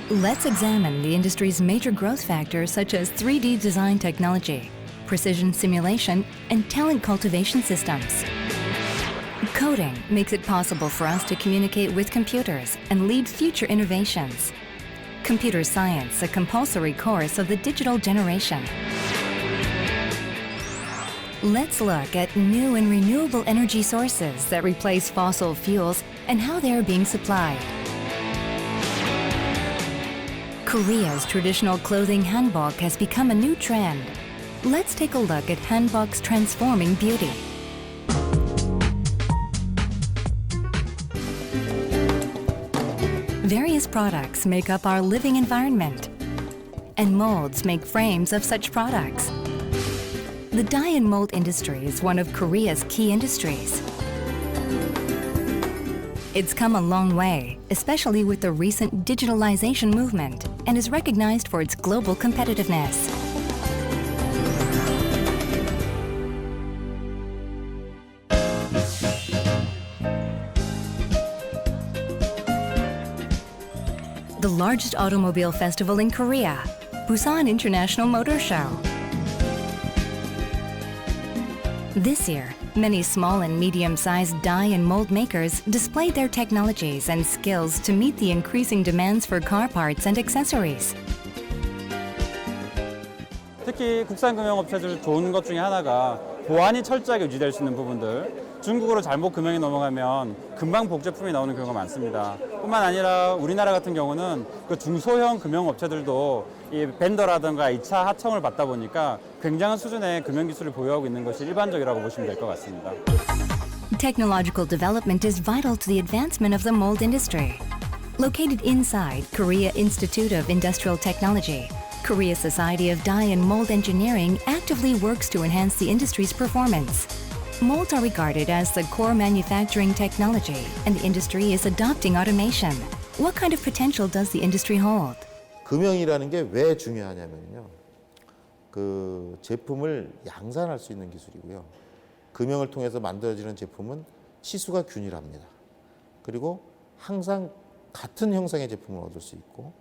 Let's examine the industry's major growth factors such as 3D design technology, precision simulation, and talent cultivation systems. Coding makes it possible for us to communicate with computers and lead future innovations. Computer science, a compulsory course of the digital generation. Let's look at new and renewable energy sources that replace fossil fuels and how they are being supplied. Korea's traditional clothing hanbok has become a new trend. Let's take a look at hanbok's transforming beauty. Various products make up our living environment, and molds make frames of such products. The dye and mold industry is one of Korea's key industries. It's come a long way, especially with the recent digitalization movement, and is recognized for its global competitiveness. The largest automobile festival in Korea, Busan International Motor Show. This year, many small and medium-sized die and mold makers displayed their technologies and skills to meet the increasing demands for car parts and accessories. 특히 국산금융업체들 좋은 것 중에 하나가 보안이 철저하게 유지될 수 있는 부분들, 중국으로 잘못 금융이 넘어가면 금방 복제품이 나오는 경우가 많습니다. 뿐만 아니라 우리나라 같은 경우는 그 중소형 금융업체들도 이 벤더라든가 2차 하청을 받다 보니까 굉장한 수준의 금융기술을 보유하고 있는 것이 일반적이라고 보시면 될 것 같습니다. Technological development is vital to the advancement of the mold industry. Located inside Korea Institute of Industrial Technology, Korea Society of Dye and Mold Engineering actively works to enhance the industry's performance. Molds are regarded as the core manufacturing technology, and the industry is adopting automation. What kind of potential does the industry hold? 금형이라는 게 왜 중요하냐면요. 그 제품을 양산할 수 있는 기술이고요. 금형을 통해서 만들어지는 제품은 치수가 균일합니다. 그리고 항상 같은 형상의 제품을 얻을 수 있고,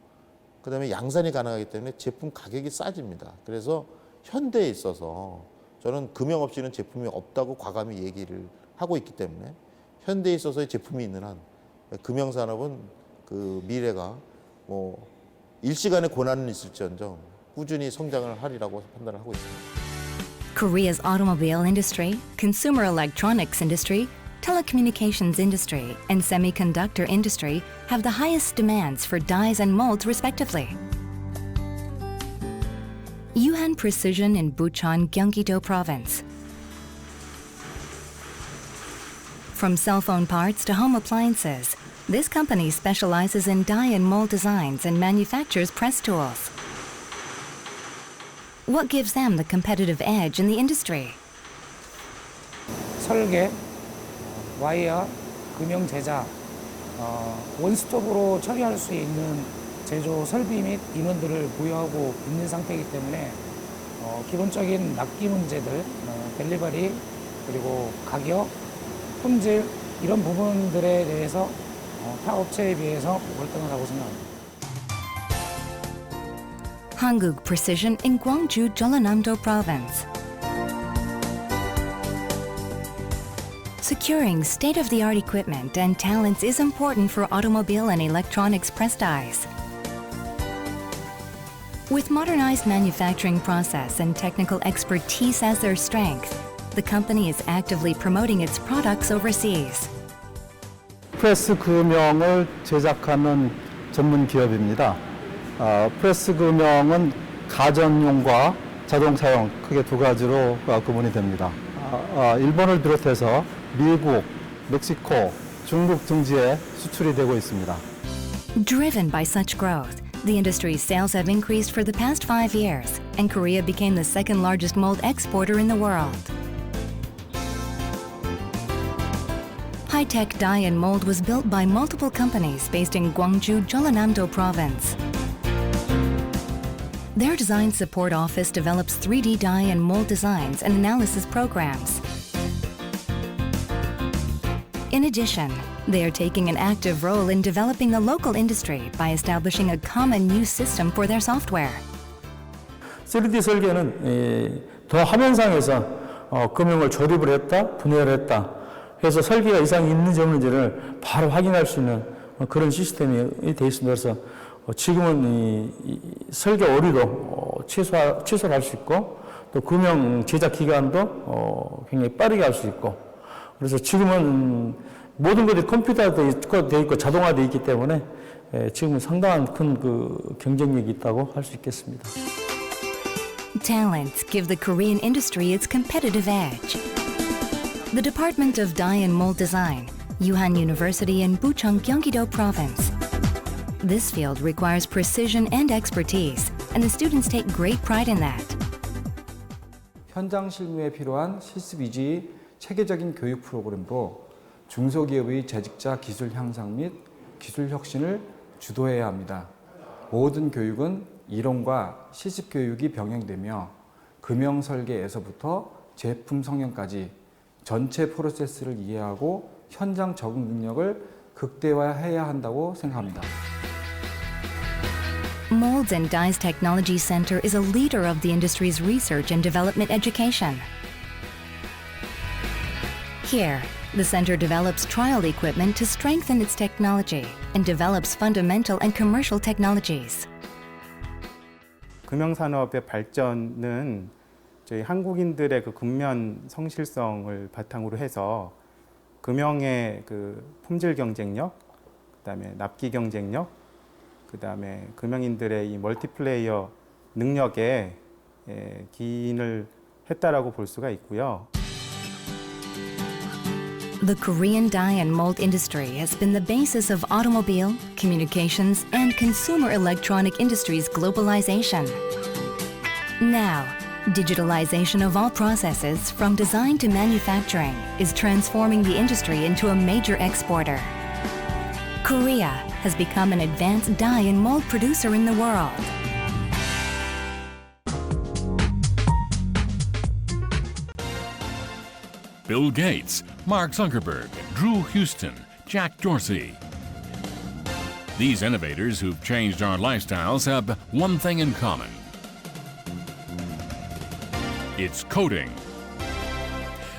그 다음에 양산이 가능하기 때문에 제품 가격이 싸집니다. 그래서 현대에 있어서 저는 금형 없이는 제품이 없다고 과감히 얘기를 하고 있기 때문에 현대에 있어서의 제품이 있는 한 금형 산업은 그 미래가 뭐 일시간의 고난은 있을지언정 꾸준히 성장을 하리라고 판단을 하고 있습니다. Korea's automobile industry, consumer electronics industry, telecommunications industry, and semiconductor industry have the highest demands for dyes and molds respectively. Yuhan Precision in Bucheon, Gyeonggi-do Province. From cell phone parts to home appliances, this company specializes in die and mold designs and manufactures press tools. What gives them the competitive edge in the industry? 설계, 와이어, 금형 제작, 원스톱으로 처리할 수 있는 제조 설비 및 인원들을 보유하고 있는 상태이기 때문에 기본적인 납기 문제들, 델리버리, 그리고 가격, 품질 이런 부분들에 대해서 타 업체에 비해서 월등하다고 생각합니다. Hanguk Precision in Gwangju, Jeollanam-do Province. Securing state-of-the-art equipment and talents is important for automobile and electronics press dyes. With modernized manufacturing process and technical expertise as their strength, the company is actively promoting its products overseas. 프레스 금형을 제작하는 전문 기업입니다. 프레스 금형은 가전용과 자동차용 크게 두 가지로 구분이 됩니다. 일본을 비롯해서 미국, 멕시코, 중국 등지에 수출이 되고 있습니다. Driven by such growth, the industry's sales have increased for the past 5 years, and Korea became the second largest mold exporter in the world. High-tech dye and mold was built by multiple companies based in Gwangju, Jeollanam-do Province. Their design support office develops 3D dye and mold designs and analysis programs. In addition, They are taking an active role in developing the local industry by establishing a common use system for their software. 3D 설계는 더 화면상에서 금형을 조립을 했다, 분해를 했다 해서 설계가 이상이 있는지 없는지를 바로 확인할 수 있는 그런 시스템이 되어 있습니다. 그래서 지금은 이 설계 오류도 최소화를 할 수 있고 또 금형 제작 기간도 굉장히 빠르게 할 수 있고 그래서 지금은 모든 것이 컴퓨터화되어 있고 자동화되어 있기 때문에 지금은 상당한 큰 그 경쟁력이 있다고 할 수 있겠습니다. Talents give the Korean industry its competitive edge. The Department of Dye and Mold Design, Yuhan University in Bucheon, Gyeonggi-do Province. This field requires precision and expertise, and the students take great pride in that. 현장 실무에 필요한 실습 위주의 체계적인 교육 프로그램도 중소기업의 재직자 기술 향상 및 기술 혁신을 주도해야 합니다. 모든 교육은 이론과 실습 교육이 병행되며 금형 설계에서부터 제품 성형까지 전체 프로세스를 이해하고 현장 적응 능력을 극대화해야 한다고 생각합니다. Molds and Dyes Technology Center is a leader of the industry's research and development education. Here, the center develops trial equipment to strengthen its technology and develops fundamental and commercial technologies. 금형산업의 발전은 저희 한국인들의 그 근면 성실성을 바탕으로 해서 금형의 그 품질 경쟁력, 그다음에 납기 경쟁력, 그다음에 금형인들의 이 멀티플레이어 능력에 기인을 했다라고 볼 수가 있고요. The Korean dye and mold industry has been the basis of automobile, communications, and consumer electronic industries' globalization. Now, digitalization of all processes from design to manufacturing is transforming the industry into a major exporter. Korea has become an advanced dye and mold producer in the world. Bill Gates, Mark Zuckerberg, Drew Houston, Jack Dorsey. These innovators who've changed our lifestyles have one thing in common. It's coding.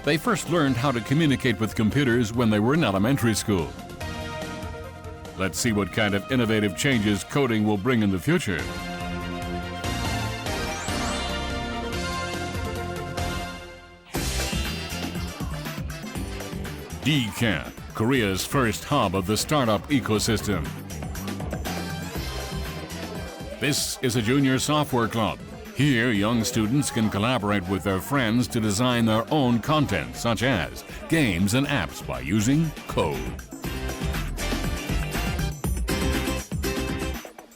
They first learned how to communicate with computers when they were in elementary school. Let's see what kind of innovative changes coding will bring in the future. DCamp, Korea's first hub of the startup ecosystem. This is a junior software club. Here, young students can collaborate with their friends to design their own content, such as games and apps, by using code.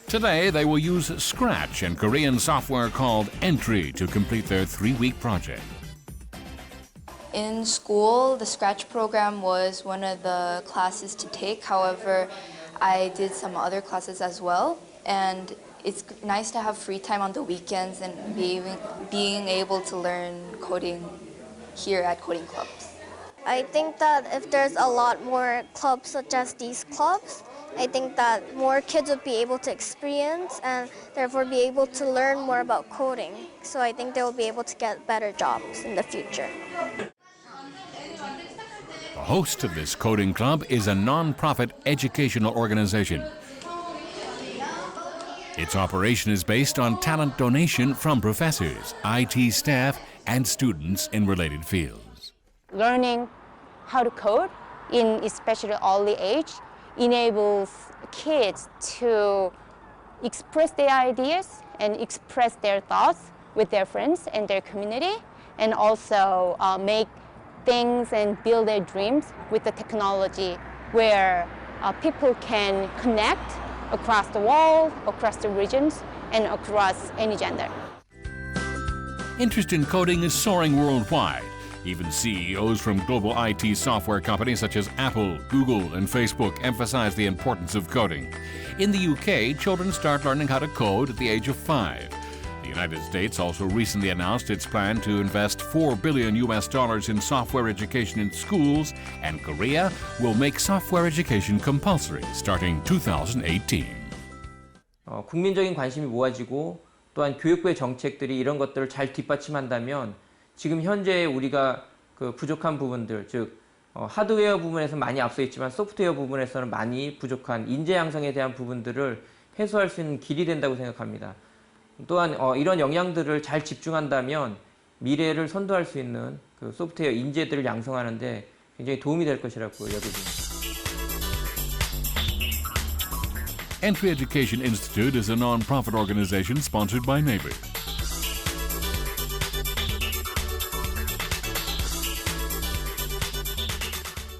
Today, they will use Scratch and Korean software called Entry to complete their 3-week project. In school, the Scratch program was one of the classes to take. However, I did some other classes as well. And it's nice to have free time on the weekends and being able to learn coding here at coding clubs. I think that if there's a lot more clubs such as these clubs, I think that more kids would be able to experience and therefore be able to learn more about coding. So I think they will be able to get better jobs in the future. The host of this coding club is a non-profit educational organization. Its operation is based on talent donation from professors, IT staff, and students in related fields. Learning how to code in especially early age enables kids to express their ideas and express their thoughts with their friends and their community, and also make things and build their dreams with the technology where people can connect across the world, across the regions, and across any gender. Interest in coding is soaring worldwide. Even CEOs from global IT software companies such as Apple, Google, and Facebook emphasize the importance of coding. In the UK, children start learning how to code at the age of 5. The United States also recently announced its plan to invest $4 billion in software education in schools, and Korea will make software education compulsory starting 2018. 국민적인 관심이 모아지고 또한 교육부의 정책들이 이런 것들을 잘 뒷받침한다면 지금 현재 우리가 그 부족한 부분들, 즉 하드웨어 부분에서 많이 앞서 있지만 소프트웨어 부분에서는 많이 부족한 인재 양성에 대한 부분들을 해소할 수 있는 길이 된다고 생각합니다. 또한 이런 영향들을 잘 집중한다면 미래를 선도할 수 있는 그 소프트웨어 인재들을 양성하는 데 굉장히 도움이 될 것이라고 여겨집니다. Entry Education Institute is a non-profit organization sponsored by Naver.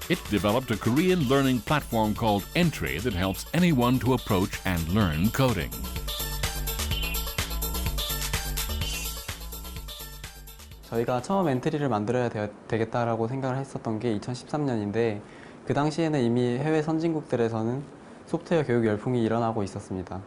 It developed a Korean learning platform called Entry that helps anyone to approach and learn coding. 저희가 처음 엔트리를 만들어야 되겠다라고 생각을 했었던 게 2013년인데 그 당시에는 이미 해외 선진국들에서는 소프트웨어 교육 열풍이 일어나고 있었습니다.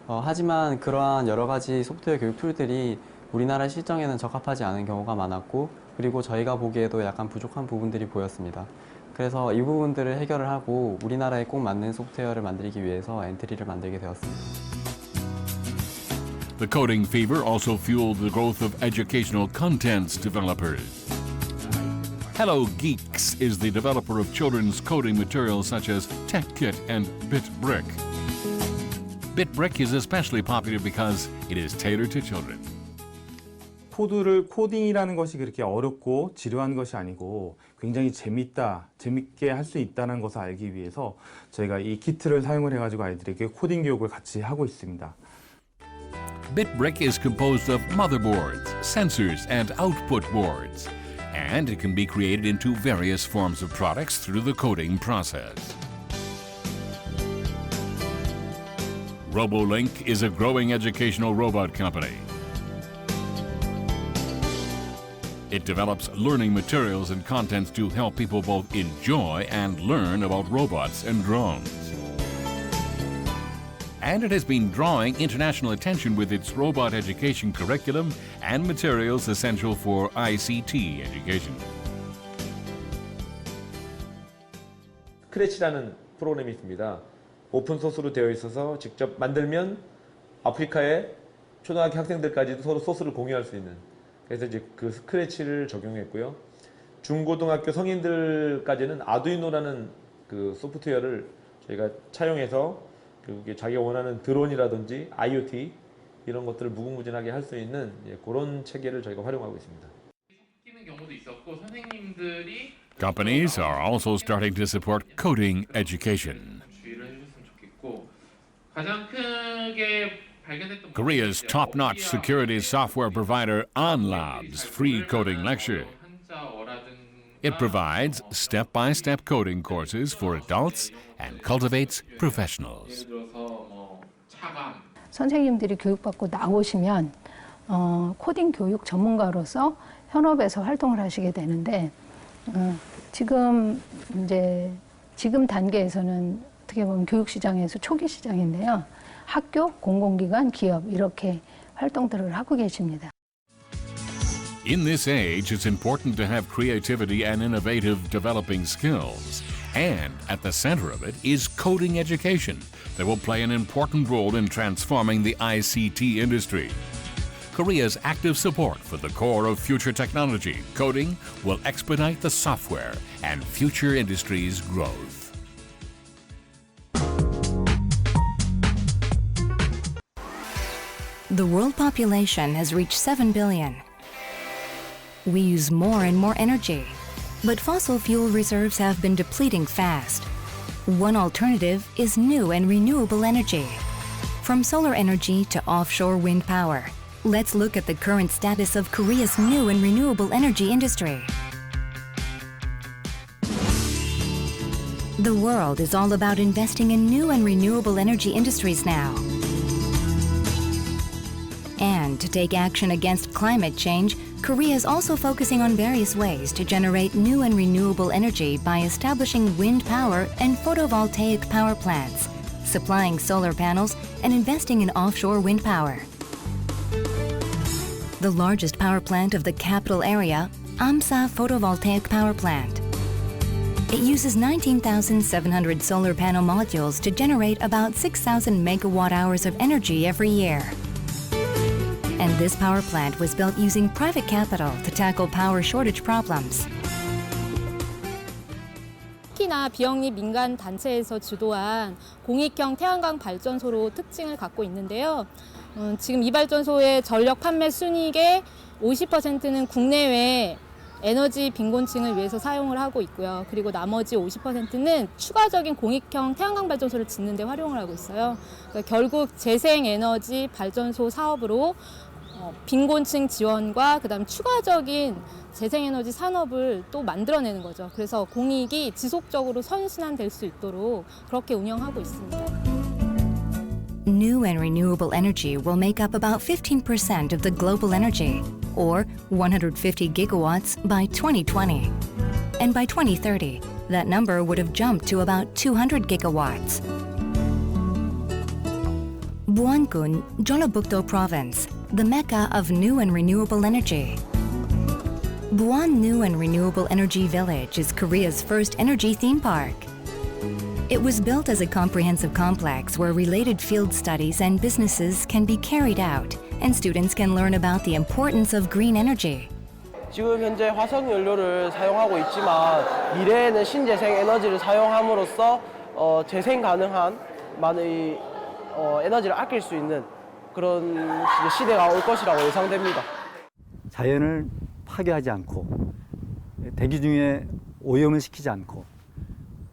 하지만 그러한 여러 가지 소프트웨어 교육 툴들이 우리나라 실정에는 적합하지 않은 경우가 많았고 그리고 저희가 보기에도 약간 부족한 부분들이 보였습니다. 그래서 이 부분들을 해결을 하고 우리나라에 꼭 맞는 소프트웨어를 만들기 위해서 엔트리를 만들게 되었습니다. The coding fever also fueled the growth of educational contents developers. Hello Geeks is the developer of children's coding materials such as TechKit and BitBrick. BitBrick is especially popular because it is tailored to children. 코딩이라는 것이 그렇게 어렵고 지루한 것이 아니고 굉장히 재밌게 할 수 있다는 것을 알기 위해서 저희가 이 키트를 사용을 해가지고 아이들에게 코딩 교육을 같이 하고 있습니다. BitBrick is composed of motherboards, sensors, and output boards, and it can be created into various forms of products through the coding process. RoboLink is a growing educational robot company. It develops learning materials and contents to help people both enjoy and learn about robots and drones. And it has been drawing international attention with its robot education curriculum and materials essential for ICT education. 스크래치라는 프로그램이 있습니다. 오픈소스로 되어 있어서 직접 만들면 아프리카의 초등학교 학생들까지도 서로 소스를 공유할 수 있는, 그래서 이제 그 스크래치를 적용했고요. 중고등학교 성인들까지는 아두이노라는 그 소프트웨어를 저희가 차용해서 그게 자기가 원하는 드론이라든지 IoT 이런 것들을 무궁무진하게 할 수 있는 그런 체계를 저희가 활용하고 있습니다. Companies are also starting to support coding education. Korea's top-notch security software provider OnLab's free coding lecture. It provides step-by-step coding courses for adults and cultivates professionals. 선생님들이 교육받고 나오시면 코딩 교육 전문가로서 현업에서 활동을 하시게 되는데 지금 단계에서는 어떻게 보면 교육 시장에서 초기 시장인데요. 학교, 공공기관, 기업 이렇게 활동들을 하고 계십니다. In this age, it's important to have creativity and innovative developing skills. And at the center of it is coding education that will play an important role in transforming the ICT industry. Korea's active support for the core of future technology, coding, will expedite the software and future industries' growth. The world population has reached 7 billion. We use more and more energy, but fossil fuel reserves have been depleting fast. One alternative is new and renewable energy. From solar energy to offshore wind power, let's look at the current status of Korea's new and renewable energy industry. The world is all about investing in new and renewable energy industries now. And to take action against climate change, Korea is also focusing on various ways to generate new and renewable energy by establishing wind power and photovoltaic power plants, supplying solar panels, and investing in offshore wind power. the largest power plant of the capital area, Amsa Photovoltaic Power Plant. It uses 19,700 solar panel modules to generate about 6,000 megawatt hours of energy every year. And this power plant was built using private capital to tackle power shortage problems. 특히나 비영리 민간 단체에서 주도한 공익형 태양광 발전소로 특징을 갖고 있는데요. 지금 이 발전소의 전력 판매 순이익의 50%는 국내외 에너지 빈곤층을 위해서 사용을 하고 있고요. 그리고 나머지 50%는 추가적인 공익형 태양광 발전소를 짓는 데 활용을 하고 있어요. 그러니까 결국 재생에너지 발전소 사업으로 빈곤층 지원과 그다음 추가적인 재생에너지 산업을 또 만들어내는 거죠. 그래서 공익이 지속적으로 선순환될 수 있도록 그렇게 운영하고 있습니다. New and renewable energy will make up about 15% of the global energy, or 150 gigawatts by 2020. And by 2030, that number would have jumped to about 200 gigawatts. Buangkun, Jeollabuk-do Province, the mecca of new and renewable energy. Buan New and Renewable Energy Village is Korea's first energy theme park. It was built as a comprehensive complex where related field studies and businesses can be carried out, and students can learn about the importance of green energy. 지금 현재 화석 연료를 사용하고 있지만 미래에는 신재생 에너지를 사용함으로써 재생 가능한 많은 에너지를 아낄 수 있는 그런 시대가 올 것이라고 예상됩니다. 자연을 파괴하지 않고 대기 중에 오염을 시키지 않고,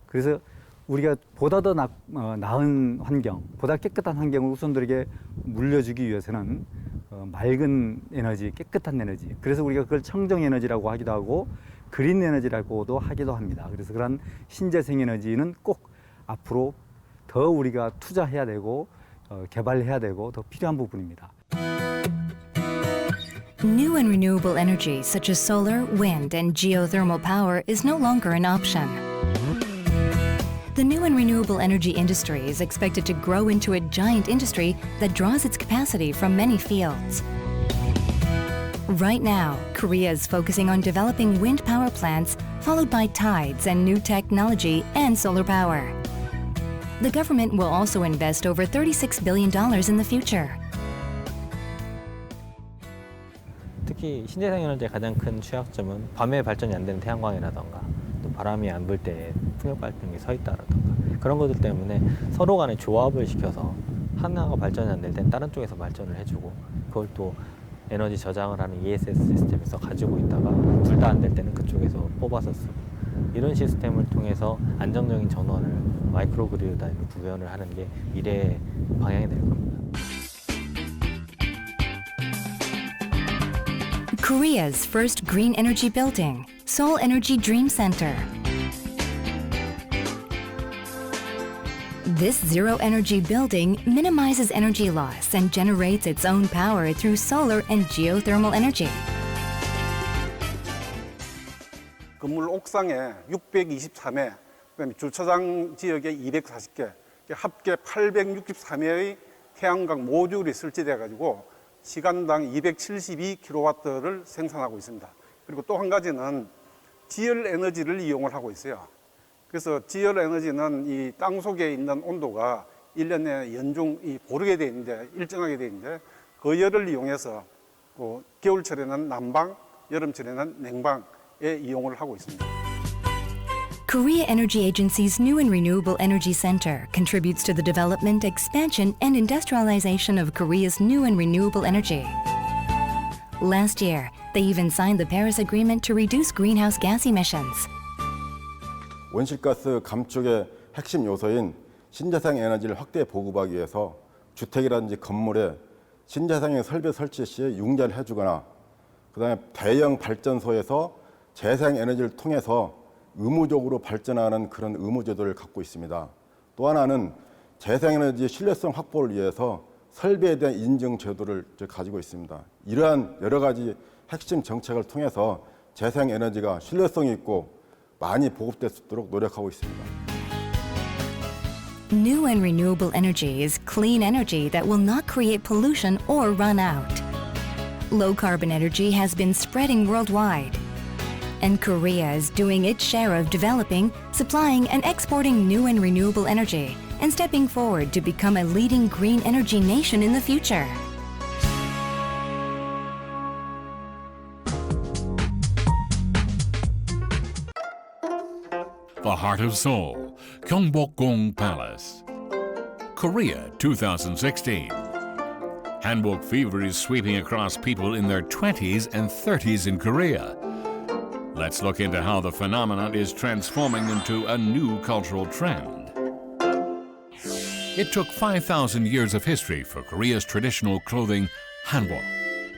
그래서 우리가 보다 더 나은 환경, 보다 깨끗한 환경을 후손들에게 물려주기 위해서는 맑은 에너지, 깨끗한 에너지, 그래서 우리가 그걸 청정 에너지라고 하기도 하고 그린 에너지라고도 하기도 합니다. 그래서 그런 신재생 에너지는 꼭 앞으로 더 우리가 투자해야 되고 개발해야 되고 더 필요한 부분입니다. New and renewable energy such as solar, wind, and geothermal power is no longer an option. The new and renewable energy industry is expected to grow into a giant industry that draws its capacity from many fields. Right now, Korea is focusing on developing wind power plants, followed by tides and new technology and solar power. The government will also invest over $36 billion in the future. 특히 신재생에너지의 가장 큰 취약점은 밤에 발전이 안 되는 태양광이라던가 또 바람이 안 불 때 풍력 발전기 서 있다라던가 그런 것들 때문에 서로 간에 조합을 시켜서 하나가 발전이 안 될 땐 다른 쪽에서 발전을 해주고 그걸 또 에너지 저장을 하는 ESS 시스템에서 가지고 있다가 둘 다 안 될 때는 그쪽에서 뽑아서 쓰고 이런 시스템을 통해서 안정적인 전원을 마이크로 그리드 단위로 구현을 하는 게 미래의 방향이 될 겁니다. Korea's first green energy building, Seoul Energy Dream Center. This zero-energy building minimizes energy loss and generates its own power through solar and geothermal energy. 건물 옥상에 623회, 그다음에 주차장 지역에 240개, 합계 863회의 태양광 모듈이 설치돼 가지고 시간당 272kW를 생산하고 있습니다. 그리고 또 한 가지는 지열 에너지를 이용을 하고 있어요. 그래서 지열 에너지는 이 땅 속에 있는 온도가 1년에 연중 고르게 돼 있는데 일정하게 돼 있는데 그 열을 이용해서 겨울철에는 난방, 여름철에는 냉방에 이용을 하고 있습니다. Korea Energy Agency's New and Renewable Energy Center contributes to the development, expansion, and industrialization of Korea's new and renewable energy. Last year, they even signed the Paris Agreement to reduce greenhouse gas emissions. 온실가스 감축의 핵심 요소인 신재생 에너지를 확대 보급하기 위해서 주택이라든지 건물에 신재생 설비 설치 시에 융자를 해주거나 그다음에 대형 발전소에서 재생 에너지를 통해서 의무적으로 발전하는 그런 의무제도를 갖고 있습니다. 또 하나는 재생에너지 신뢰성 확보를 위해서 설비에 대한 인증 제도를 가지고 있습니다. 이러한 여러 가지 핵심 정책을 통해서 재생에너지가 신뢰성 있고 많이 보급될 수 있도록 노력하고 있습니다. New and renewable energy is clean energy that will not create pollution or run out. low-carbon energy has been spreading worldwide. And Korea is doing its share of developing, supplying, and exporting new and renewable energy, and stepping forward to become a leading green energy nation in the future. The heart of Seoul, Gyeongbokgung Palace. Korea 2016. Hanbok fever is sweeping across people in their 20s and 30s in Korea. Let's look into how the phenomenon is transforming into a new cultural trend. It took 5,000 years of history for Korea's traditional clothing, hanbok,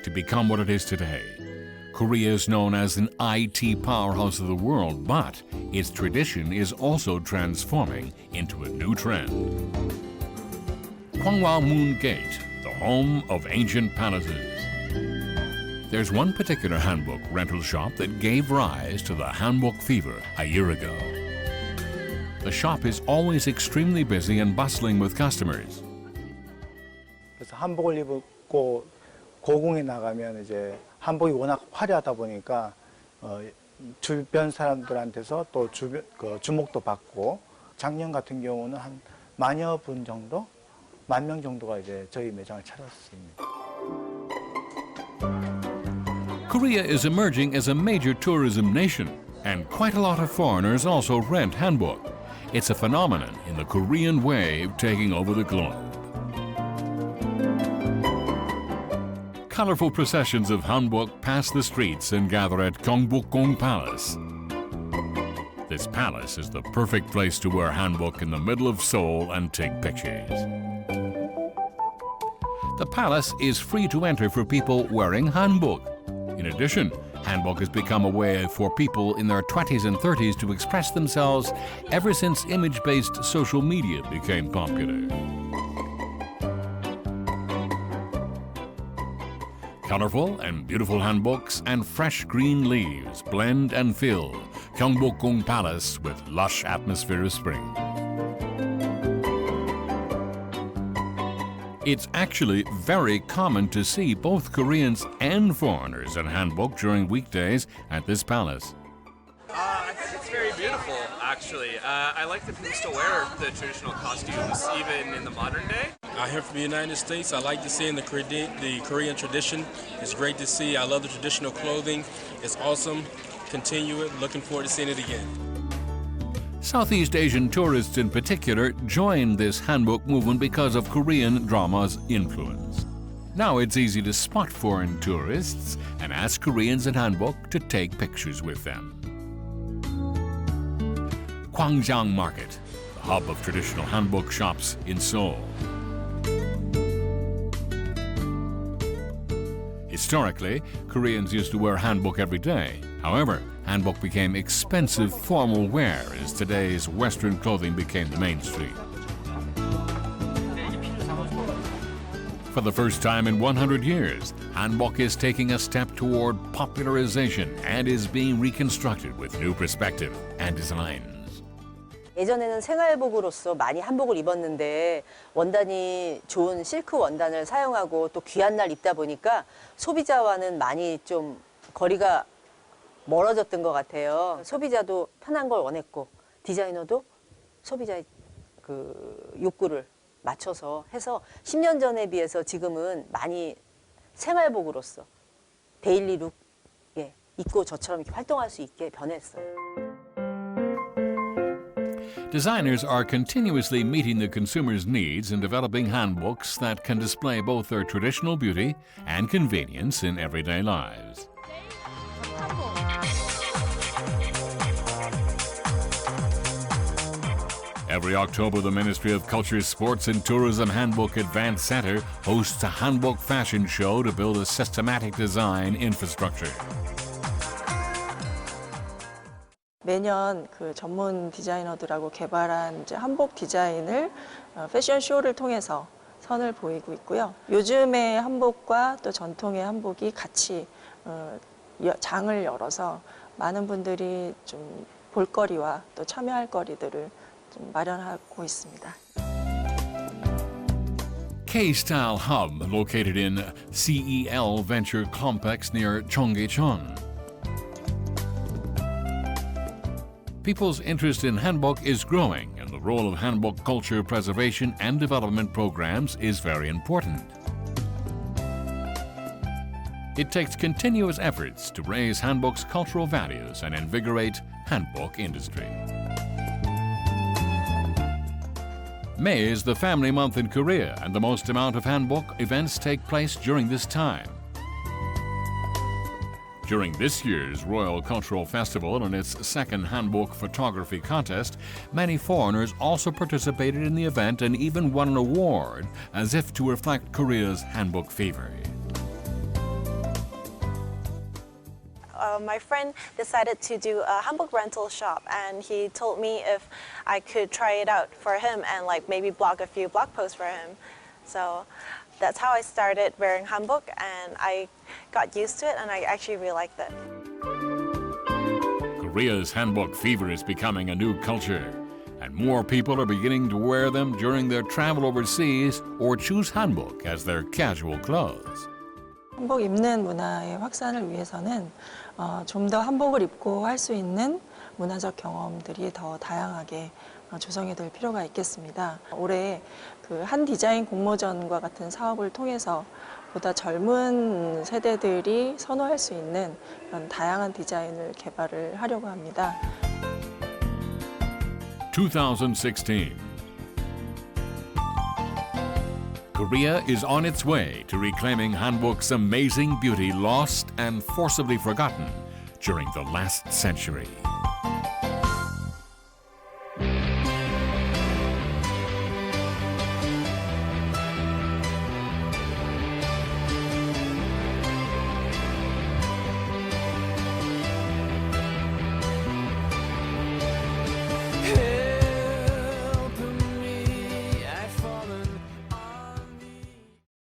to become what it is today. Korea is known as an IT powerhouse of the world, but its tradition is also transforming into a new trend. Gwanghwamun Gate, the home of ancient palaces. There's one particular hanbok rental shop that gave rise to the hanbok fever a year ago. The shop is always extremely busy and bustling with customers. 그래서 한복을 입고 고궁에 나가면 이제 한복이 워낙 화려하다 보니까 주변 사람들한테서 또 주목도 받고 작년 같은 경우는 한 만여 분 정도, 10,000명 정도가 이제 저희 매장을 찾았습니다. Korea is emerging as a major tourism nation, and quite a lot of foreigners also rent hanbok. It's a phenomenon in the Korean wave taking over the globe. Colorful processions of hanbok pass the streets and gather at Gyeongbokgung Palace. This palace is the perfect place to wear hanbok in the middle of Seoul and take pictures. The palace is free to enter for people wearing hanbok. In addition, hanbok has become a way for people in their 20s and 30s to express themselves ever since image-based social media became popular. Colorful and beautiful hanboks and fresh green leaves blend and fill Gyeongbokgung Palace with lush atmosphere of spring. It's actually very common to see both Koreans and foreigners in hanbok during weekdays at this palace. I think it's very beautiful, actually. I like that people still wear the traditional costumes, even in the modern day. I'm here from the United States. I like to see in the Korean tradition. It's great to see. I love the traditional clothing. It's awesome. Continue it. Looking forward to seeing it again. Southeast Asian tourists in particular joined this hanbok movement because of Korean drama's influence. Now it's easy to spot foreign tourists and ask Koreans in hanbok to take pictures with them. Gwangjang Market, the hub of traditional hanbok shops in Seoul. Historically, Koreans used to wear hanbok every day. However, hanbok became expensive formal wear as today's Western clothing became the mainstream. For the first time in 100 years, hanbok is taking a step toward popularization and is being reconstructed with new perspective and designs. 예전에는 생활복으로서 많이 한복을 입었는데 원단이 좋은 실크 원단을 사용하고 또 귀한 날 입다 보니까 소비자와는 많이 좀 거리가 멀어졌던 것 같아요. 소비자도 편한 걸 원했고 디자이너도 소비자의 그 욕구를 맞춰서 해서 10년 전에 비해서 지금은 많이 생활복으로서 데일리 룩에 입고 저처럼 이렇게 활동할 수 있게 변했어요. Designers are continuously meeting the consumer's needs and developing hanboks that can display both their traditional beauty and convenience in everyday lives. Every October, the Ministry of Culture, Sports and Tourism Hanbok Advanced Center hosts a hanbok fashion show to build a systematic design infrastructure. 매년 그 전문 디자이너들하고 개발한 이제 한복 디자인을 패션 쇼를 통해서 선을 보이고 있고요. 요즘의 한복과 또 전통의 한복이 같이 장을 열어서 많은 분들이 좀 볼거리와 또 참여할 거리들을 좀 마련하고 있습니다. K-Style hub located in CEL Venture Complex near Cheonggyecheon. People's interest in hanbok is growing, and the role of hanbok culture preservation and development programs is very important. It takes continuous efforts to raise hanbok's cultural values and invigorate hanbok industry. May is the family month in Korea, and the most amount of hanbok events take place during this time. During this year's Royal Cultural Festival and its second hanbok photography contest, many foreigners also participated in the event and even won an award, as if to reflect Korea's hanbok fever. My friend decided to do a hanbok rental shop, and he told me if I could try it out for him and like maybe blog a few blog posts for him. So that's how I started wearing hanbok, and I got used to it, and I actually really liked it. Korea's hanbok fever is becoming a new culture, and more people are beginning to wear them during their travel overseas or choose hanbok as their casual clothes. 한복 입는 문화의 확산을 위해서는 좀 더 한복을 입고 할 수 있는 문화적 경험들이 더 다양하게 조성이 될 필요가 있겠습니다. 올해 그 한 디자인 공모전과 같은 사업을 통해서 보다 젊은 세대들이 선호할 수 있는 그런 다양한 디자인을 개발을 하려고 합니다. 2016. Korea is on its way to reclaiming hanbok's amazing beauty lost and forcibly forgotten during the last century.